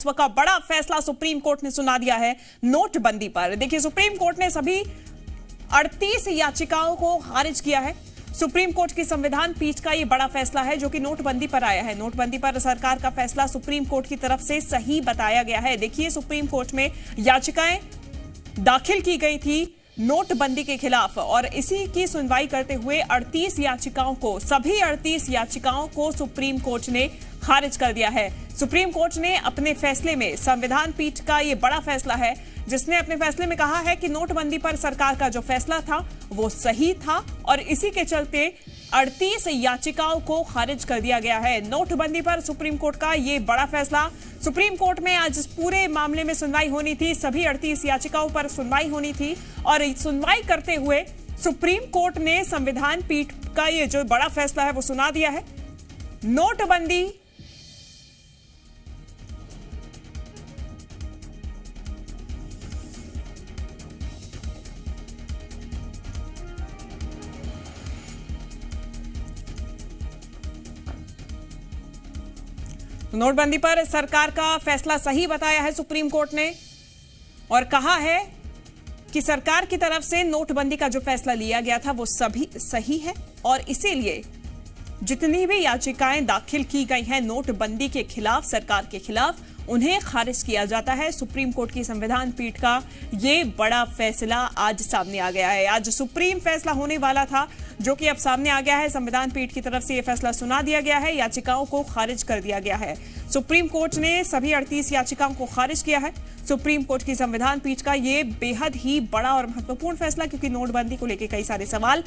का बड़ा फैसला सुप्रीम कोर्ट ने सुना दिया है नोटबंदी पर। देखिए, सुप्रीम कोर्ट ने सभी 38 याचिकाओं को खारिज किया है। सुप्रीम कोर्ट की संविधान पीठ का यह बड़ा फैसला है जो कि नोटबंदी पर आया है। नोटबंदी पर सरकार का फैसला सुप्रीम कोर्ट की तरफ से सही बताया गया है। देखिए, सुप्रीम कोर्ट में याचिकाएं दाखिल की गई थी नोटबंदी के खिलाफ और इसी की सुनवाई करते हुए 38 याचिकाओं को, सभी 38 याचिकाओं को सुप्रीम कोर्ट ने खारिज कर दिया है। सुप्रीम कोर्ट ने अपने फैसले में, संविधान पीठ का ये बड़ा फैसला है जिसने अपने फैसले में कहा है कि नोटबंदी पर सरकार का जो फैसला था वो सही था और इसी के चलते 38 याचिकाओं को खारिज कर दिया गया है। नोटबंदी पर सुप्रीम कोर्ट का ये बड़ा फैसला। सुप्रीम कोर्ट में आज इस पूरे मामले में सुनवाई होनी थी, सभी 38 याचिकाओं पर सुनवाई होनी थी और सुनवाई करते हुए सुप्रीम कोर्ट ने संविधान पीठ का ये जो बड़ा फैसला है वो सुना दिया है। नोटबंदी नोटबंदी पर सरकार का फैसला सही बताया है सुप्रीम कोर्ट ने और कहा है कि सरकार की तरफ से नोटबंदी का जो फैसला लिया गया था वो सभी सही है और इसीलिए जितनी भी याचिकाएं दाखिल की गई हैं नोटबंदी के खिलाफ, सरकार के खिलाफ, उन्हें खारिज किया जाता है। सुप्रीम कोर्ट की संविधान पीठ का ये बड़ा फैसला आज सामने आ गया है। आज सुप्रीम फैसला होने वाला था जो कि अब सामने आ गया है। संविधान पीठ की तरफ से यह फैसला सुना दिया गया है, याचिकाओं को खारिज कर दिया गया है। सुप्रीम कोर्ट ने सभी 38 याचिकाओं को खारिज किया है। सुप्रीम कोर्ट की संविधान पीठ का ये बेहद ही बड़ा और महत्वपूर्ण फैसला, क्योंकि नोटबंदी को लेकर कई सारे सवाल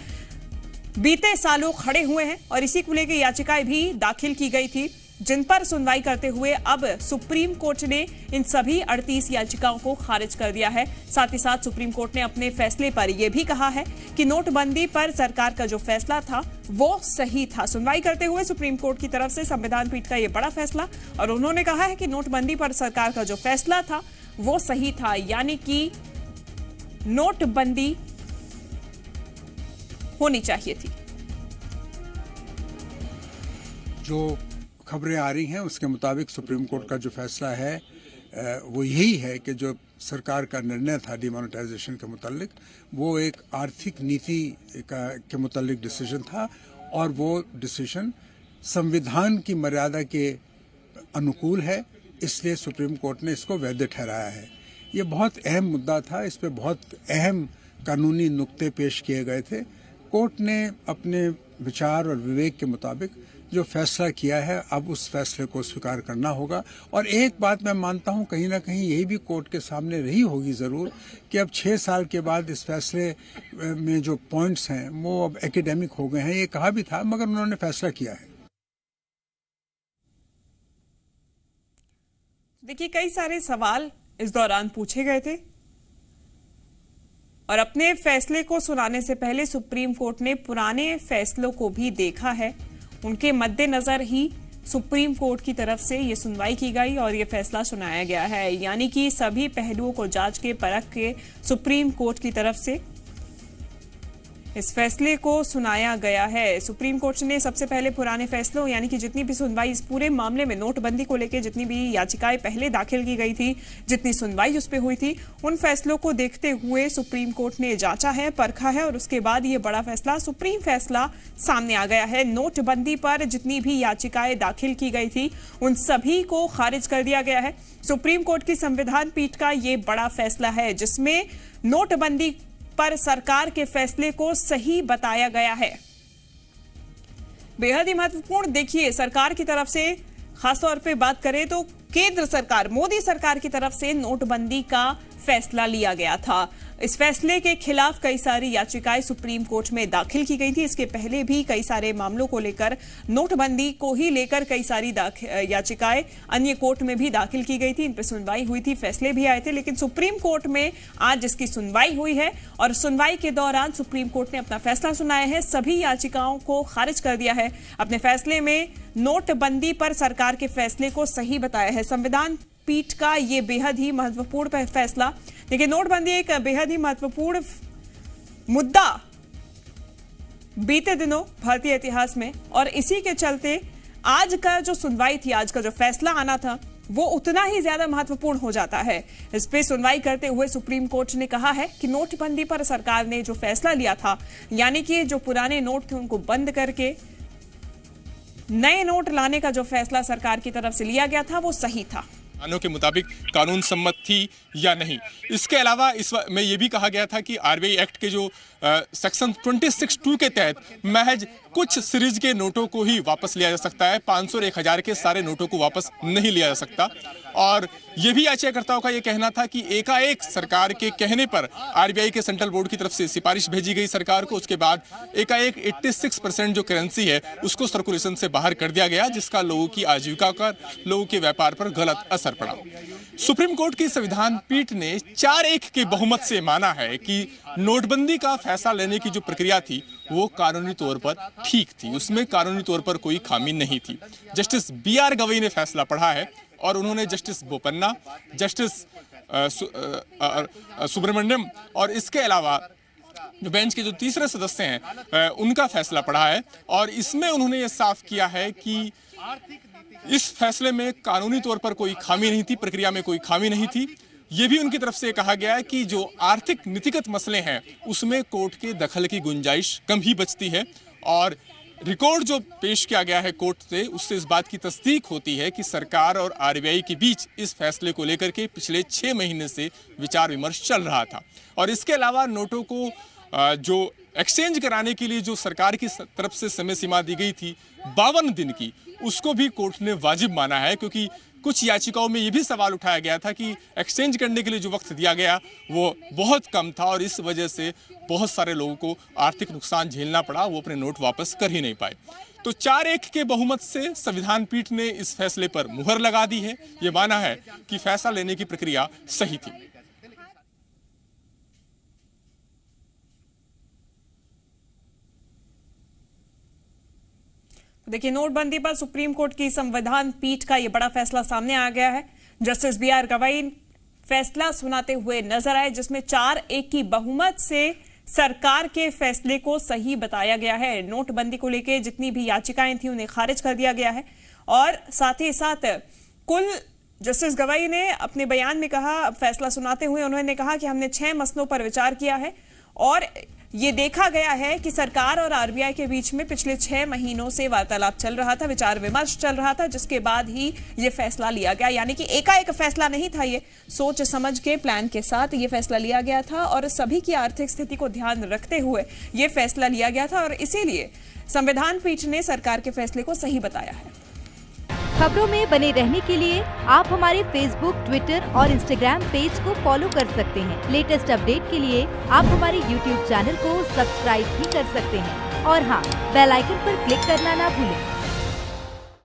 बीते सालों खड़े हुए हैं और इसी को लेकर याचिकाएं भी दाखिल की गई थी जिन पर सुनवाई करते हुए अब सुप्रीम कोर्ट ने इन सभी 38 याचिकाओं को खारिज कर दिया है। साथ ही साथ सुप्रीम कोर्ट ने अपने फैसले पर यह भी कहा है कि नोटबंदी पर सरकार का जो फैसला था वो सही था। सुनवाई करते हुए सुप्रीम कोर्ट की तरफ से संविधान पीठ का यह बड़ा फैसला और उन्होंने कहा है कि नोटबंदी पर सरकार का जो फैसला था वो सही था, यानी कि नोटबंदी होनी चाहिए थी। जो खबरें आ रही हैं उसके मुताबिक सुप्रीम कोर्ट का जो फैसला है वो यही है कि जो सरकार का निर्णय था डिमोनेटाइजेशन के मुतालिक, वो एक आर्थिक नीति के मुतालिक डिसीजन था और वो डिसीजन संविधान की मर्यादा के अनुकूल है, इसलिए सुप्रीम कोर्ट ने इसको वैध ठहराया है। ये बहुत अहम मुद्दा था, इस पे बहुत अहम कानूनी नुक्ते पेश किए गए थे। कोर्ट ने अपने विचार और विवेक के मुताबिक जो फैसला किया है अब उस फैसले को स्वीकार करना होगा। और एक बात मैं मानता हूं, कहीं ना कहीं यही भी कोर्ट के सामने रही होगी ज़रूर कि अब 6 साल के बाद इस फैसले में जो पॉइंट्स हैं वो अब एकेडमिक हो गए हैं। ये कहा भी था मगर उन्होंने फैसला किया है। देखिए, कई सारे सवाल इस दौरान पूछे गए थे और अपने फैसले को सुनाने से पहले सुप्रीम कोर्ट ने पुराने फैसलों को भी देखा है। उनके मद्देनजर ही सुप्रीम कोर्ट की तरफ से ये सुनवाई की गई और ये फैसला सुनाया गया है, यानी कि सभी पहलुओं को जांच के परख के सुप्रीम कोर्ट की तरफ से इस फैसले को सुनाया गया है। सुप्रीम कोर्ट ने सबसे पहले पुराने फैसलों, यानी कि जितनी भी सुनवाई इस पूरे मामले में नोटबंदी को लेकर जितनी भी याचिकाएं पहले दाखिल की गई थी, जितनी सुनवाई उस पर हुई थी, उन फैसलों को देखते हुए सुप्रीम कोर्ट ने जांचा है, परखा है और उसके बाद ये बड़ा फैसला, सुप्रीम फैसला सामने आ गया है। नोटबंदी पर जितनी भी याचिकाएं दाखिल की गई थी उन सभी को खारिज कर दिया गया है। सुप्रीम कोर्ट की संविधान पीठ का ये बड़ा फैसला है जिसमें नोटबंदी पर सरकार के फैसले को सही बताया गया है। बेहद ही महत्वपूर्ण। देखिए, सरकार की तरफ से खासतौर पे बात करें तो केंद्र सरकार, मोदी सरकार की तरफ से नोटबंदी का फैसला लिया गया था। इस फैसले के खिलाफ कई सारी याचिकाएं सुप्रीम कोर्ट में दाखिल की गई थी। इसके पहले भी कई सारे मामलों को लेकर, नोटबंदी को ही लेकर कई सारी याचिकाएं अन्य कोर्ट में भी दाखिल की गई थी। इन पर सुनवाई हुई थी, फैसले भी आए थे, लेकिन सुप्रीम कोर्ट में आज इसकी सुनवाई हुई है और सुनवाई के दौरान सुप्रीम कोर्ट ने अपना फैसला सुनाया है, सभी याचिकाओं को खारिज कर दिया है। अपने फैसले में नोटबंदी पर सरकार के फैसले को सही बताया है। संविधान पीठ का ये बेहद ही महत्वपूर्ण फैसला। देखिए, नोटबंदी एक बेहद ही महत्वपूर्ण मुद्दा बीते दिनों भारतीय इतिहास में और इसी के चलते आज का जो सुनवाई थी, आज का जो फैसला आना था वो उतना ही ज्यादा महत्वपूर्ण हो जाता है। इस पे सुनवाई करते हुए सुप्रीम कोर्ट ने कहा है कि नोटबंदी पर सरकार ने जो फैसला लिया था, यानी कि जो पुराने नोट थे उनको बंद करके नए नोट लाने का जो फैसला सरकार की तरफ से लिया गया था वो सही था। के मुताबिक कानून सम्मत थी या नहीं। इसके अलावा इस में ये भी कहा गया था कि आरबीआई एक्ट के जो सेक्शन 26(2) के तहत महज कुछ सीरीज के नोटों को ही वापस लिया जा सकता है, 500 और 1000 के सारे नोटों को वापस नहीं लिया जा सकता। और ये भी याचिकाकर्ताओं का ये कहना था कि एकाएक सरकार के कहने पर आरबीआई के सेंट्रल बोर्ड की तरफ से सिफारिश भेजी गई सरकार को, उसके बाद एकाएक 86% जो करेंसी है उसको सर्कुलेशन से बाहर कर दिया गया, जिसका लोगों की आजीविका का, लोगों के व्यापार पर गलत असर पड़ा। सुप्रीम कोर्ट की संविधान पीठ ने 4-1 के बहुमत से माना है कि नोटबंदी का फैसला लेने की जो प्रक्रिया थी वो कानूनी तौर पर ठीक थी, उसमें कानूनी तौर पर कोई खामी नहीं थी। जस्टिस BR गवई ने फैसला पढ़ा है और उन्होंने जस्टिस बोपन्ना, जस्टिस सुब्रमण्यम और इसके अलावा जो बेंच के जो तीसरे सदस्य हैं उनका फैसला पढ़ा है और इसमें उन्होंने ये साफ किया है कि इस फैसले में कानूनी तौर पर कोई खामी नहीं थी, प्रक्रिया में कोई खामी नहीं थी। ये भी उनकी तरफ से कहा गया है कि जो आर्थिक नीतिगत मसले हैं उसमें कोर्ट के दखल की गुंजाइश कम ही बचती है और रिकॉर्ड जो पेश किया गया है कोर्ट से उससे इस बात की तस्दीक होती है कि सरकार और आरबीआई के बीच इस फैसले को लेकर के पिछले 6 महीने से विचार विमर्श चल रहा था। और इसके अलावा नोटों को जो एक्सचेंज कराने के लिए जो सरकार की तरफ से समय सीमा दी गई थी 52 दिन की, उसको भी कोर्ट ने वाजिब माना है, क्योंकि कुछ याचिकाओं में ये भी सवाल उठाया गया था कि एक्सचेंज करने के लिए जो वक्त दिया गया वो बहुत कम था और इस वजह से बहुत सारे लोगों को आर्थिक नुकसान झेलना पड़ा, वो अपने नोट वापस कर ही नहीं पाए। तो 4-1 के बहुमत से संविधान पीठ ने इस फैसले पर मुहर लगा दी है। ये माना है कि फैसला लेने की प्रक्रिया सही थी। देखिए, नोटबंदी पर सुप्रीम कोर्ट की संविधान पीठ का यह बड़ा फैसला सामने आ गया है। जस्टिस BR गवई फैसला सुनाते हुए नजर आए, जिसमें 4-1 की बहुमत से सरकार के फैसले को सही बताया गया है। नोटबंदी को लेकर जितनी भी याचिकाएं थी उन्हें खारिज कर दिया गया है और साथ ही साथ कुल जस्टिस गवई ने अपने बयान में कहा, फैसला सुनाते हुए उन्होंने कहा कि हमने 6 मसलों पर विचार किया है और ये देखा गया है कि सरकार और आरबीआई के बीच में पिछले 6 महीनों से वार्तालाप चल रहा था, विचार विमर्श चल रहा था, जिसके बाद ही ये फैसला लिया गया। यानी कि एकाएक फैसला नहीं था, ये सोच समझ के प्लान के साथ ये फैसला लिया गया था और सभी की आर्थिक स्थिति को ध्यान रखते हुए ये फैसला लिया गया था और इसीलिए संविधान पीठ ने सरकार के फैसले को सही बताया है। खबरों में बने रहने के लिए आप हमारे फेसबुक, ट्विटर और इंस्टाग्राम पेज को फॉलो कर सकते हैं। लेटेस्ट अपडेट के लिए आप हमारे यूट्यूब चैनल को सब्सक्राइब भी कर सकते हैं और हाँ, बेल आइकन पर क्लिक करना ना भूलें।